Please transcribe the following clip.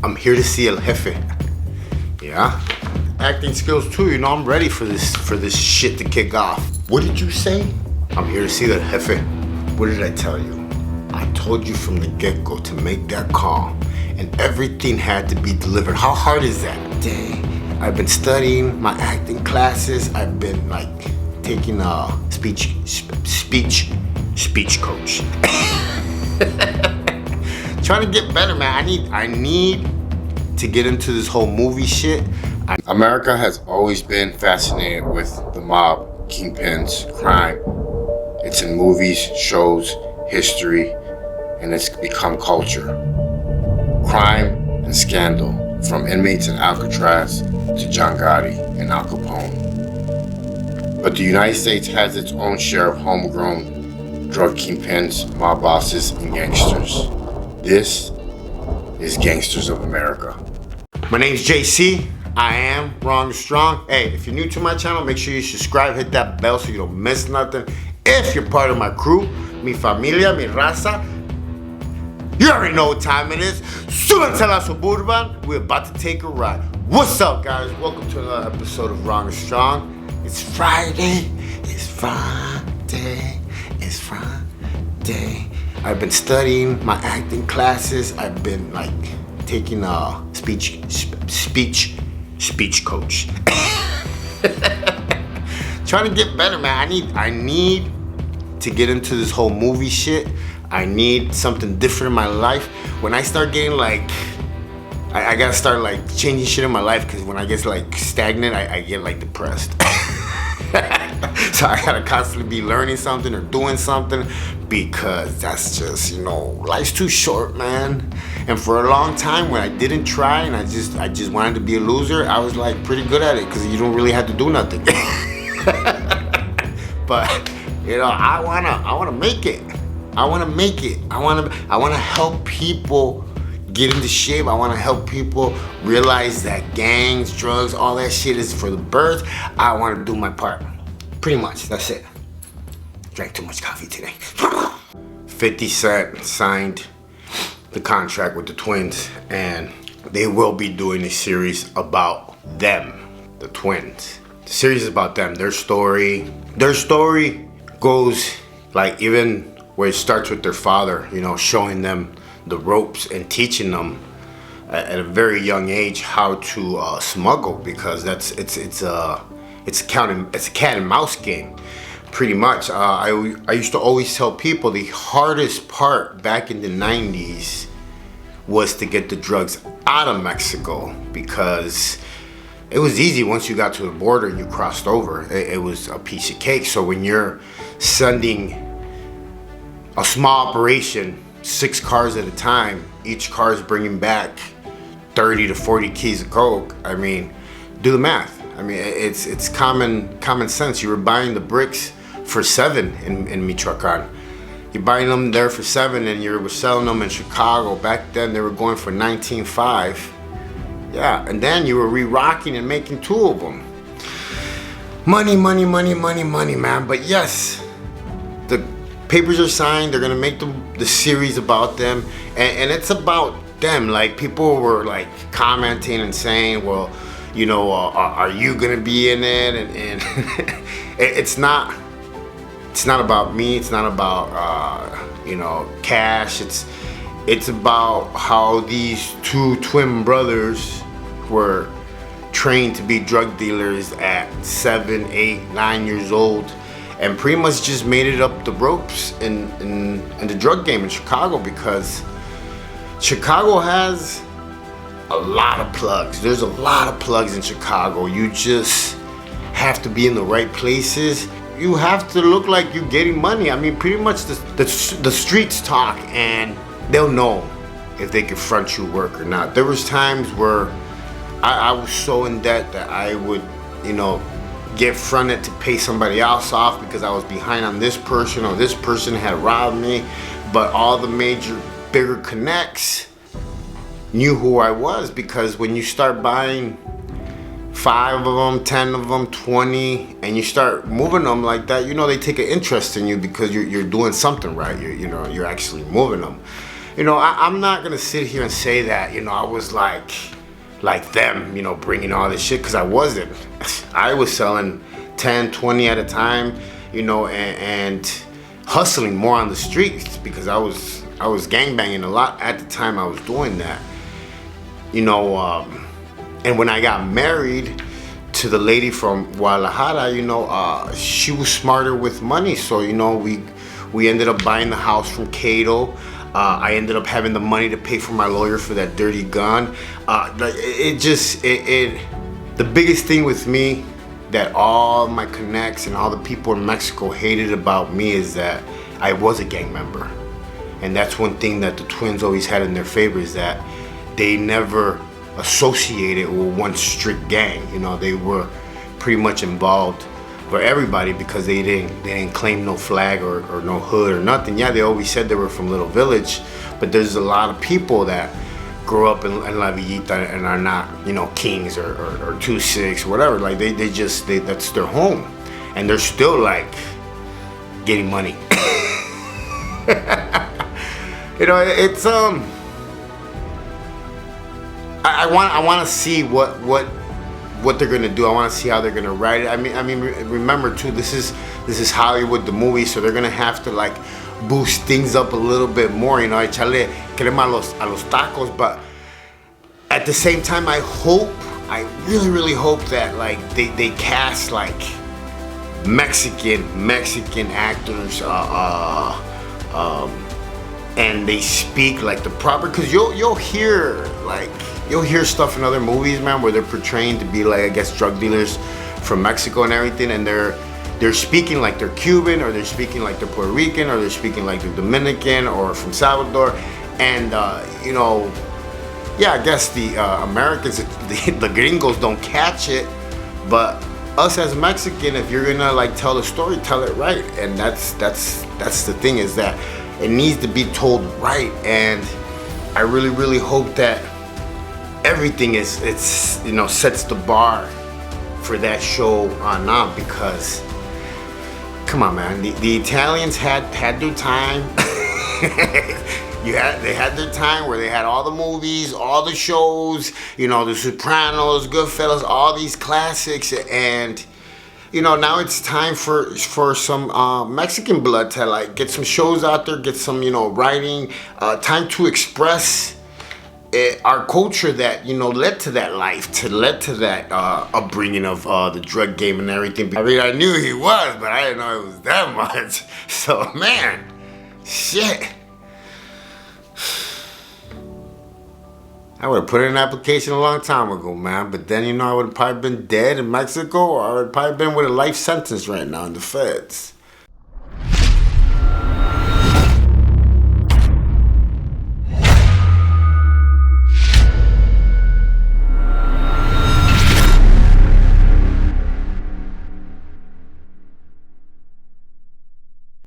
I'm here to see El Jefe. Yeah? Acting skills too, you know, I'm ready for this shit to kick off. What did you say? I'm here to see El Jefe. What did I tell you? I told you from the get-go to make that call, and everything had to be delivered. How hard is that? Dang. I've been studying my acting classes. I've been like taking a speech coach. Trying to get better, man. I need to get into this whole movie shit. America has always been fascinated with the mob, kingpins, crime. It's in movies, shows, history, and it's become culture. Crime and scandal, from inmates in Alcatraz to John Gotti and Al Capone. But the United States has its own share of homegrown drug kingpins, mob bosses, and gangsters. This is Gangsters of America. My name's JC. I am Wrong Strong. Hey, if you're new to my channel, make sure you subscribe, hit that bell so you don't miss nothing. If you're part of my crew, mi familia, mi raza, you already know what time it is. Súbanse a la Suburban. We're about to take a ride. What's up, guys? Welcome to another episode of Wrong Strong. It's Friday. It's Friday. It's Friday. I've been studying my acting classes. I've been like taking a speech coach. Trying to get better, man. I need to get into this whole movie shit. I need something different in my life. When I start getting like, I gotta start like changing shit in my life, because when I get like stagnant, I get like depressed. So I gotta constantly be learning something or doing something, because that's just, you know, life's too short, man. And for a long time when I didn't try and I just wanted to be a loser, I was like pretty good at it, because you don't really have to do nothing. But you know, I wanna make it. I wanna help people get into shape. I wanna help people realize that gangs, drugs, all that shit is for the birds. I wanna do my part. Pretty much, that's it. Drank too much coffee today. 50 Cent signed the contract with the Twins, and they will be doing a series about them, the Twins. The series is about them, their story. Their story goes like even where it starts with their father, you know, showing them the ropes and teaching them at a very young age how to smuggle, because it's a cat and mouse game, pretty much. I used to always tell people the hardest part back in the 90s was to get the drugs out of Mexico, because it was easy once you got to the border and you crossed over. It was a piece of cake. So when you're sending a small operation, 6 cars at a time, each car is bringing back 30 to 40 keys of coke. I mean, do the math. I mean, it's common sense. You were buying the bricks for $7 in Michoacan. You're buying them there for $7, and you were selling them in Chicago. Back then, they were going for $19.5. Yeah, and then you were re-rocking and making 2 of them. Money, man. But yes, the papers are signed. They're gonna make the series about them, and it's about them. Like, people were like commenting and saying, well, you know, are you gonna be in it? And it's not about me. It's not about you know, cash. It's about how these 2 twin brothers were trained to be drug dealers at 7, 8, 9 years old, and pretty much just made it up the ropes in the drug game in Chicago, because Chicago has a lot of plugs. There's a lot of plugs in Chicago. You just have to be in the right places. You have to look like you're getting money. I mean, pretty much the streets talk, and they'll know if they can front you work or not. There was times where I was so in debt that I would, you know, get fronted to pay somebody else off because I was behind on this person, or this person had robbed me. But all the major, bigger connects knew who I was, because when you start buying 5 of them, 10 of them, 20, and you start moving them like that, you know, they take an interest in you because you're doing something right. You're actually moving them. I'm not gonna sit here and say that, I was like them, bringing all this shit, because I wasn't. I was selling 10, 20 at a time, and hustling more on the streets, because I was gangbanging a lot at the time I was doing that. And when I got married to the lady from Guadalajara, she was smarter with money. So, we ended up buying the house from Cato. I ended up having the money to pay for my lawyer for that dirty gun. The biggest thing with me that all my connects and all the people in Mexico hated about me is that I was a gang member. And that's one thing that the twins always had in their favor, is that they never associated with one strict gang. They were pretty much involved for everybody, because they didn't claim no flag or no hood or nothing. Yeah, they always said they were from Little Village, but there's a lot of people that grow up in La Villita and are not, Kings or 2-6 or whatever. Like they that's their home, and they're still like getting money. It's I want to see what they're gonna do. I want to see how they're gonna write it. I mean, remember too, this is Hollywood, the movie, so they're gonna have to like boost things up a little bit more, echarle crema a los tacos. But at the same time, I really hope that like they cast like Mexican actors, and they speak like the proper, because you'll hear stuff in other movies, man, where they're portraying to be like, I guess, drug dealers from Mexico and everything, and they're speaking like they're Cuban, or they're speaking like they're Puerto Rican, or they're speaking like they're Dominican or from Salvador. And yeah, I guess the Americans, the gringos don't catch it, but us as Mexican, if you're gonna like tell the story, tell it right. And that's the thing, is that it needs to be told right. And I really hope that everything sets the bar for that show on now, because come on, man, the Italians had their time. They had their time where they had all the movies, all the shows, The Sopranos, Goodfellas, all these classics. And now it's time for some Mexican blood to like get some shows out there, get some writing, time to express our culture that led to that life, led to that upbringing of the drug game and everything. I mean, I knew he was, but I didn't know it was that much. So man, shit, I would have put in an application a long time ago, man. But then I would have probably been dead in Mexico, or I would have probably been with a life sentence right now in the feds.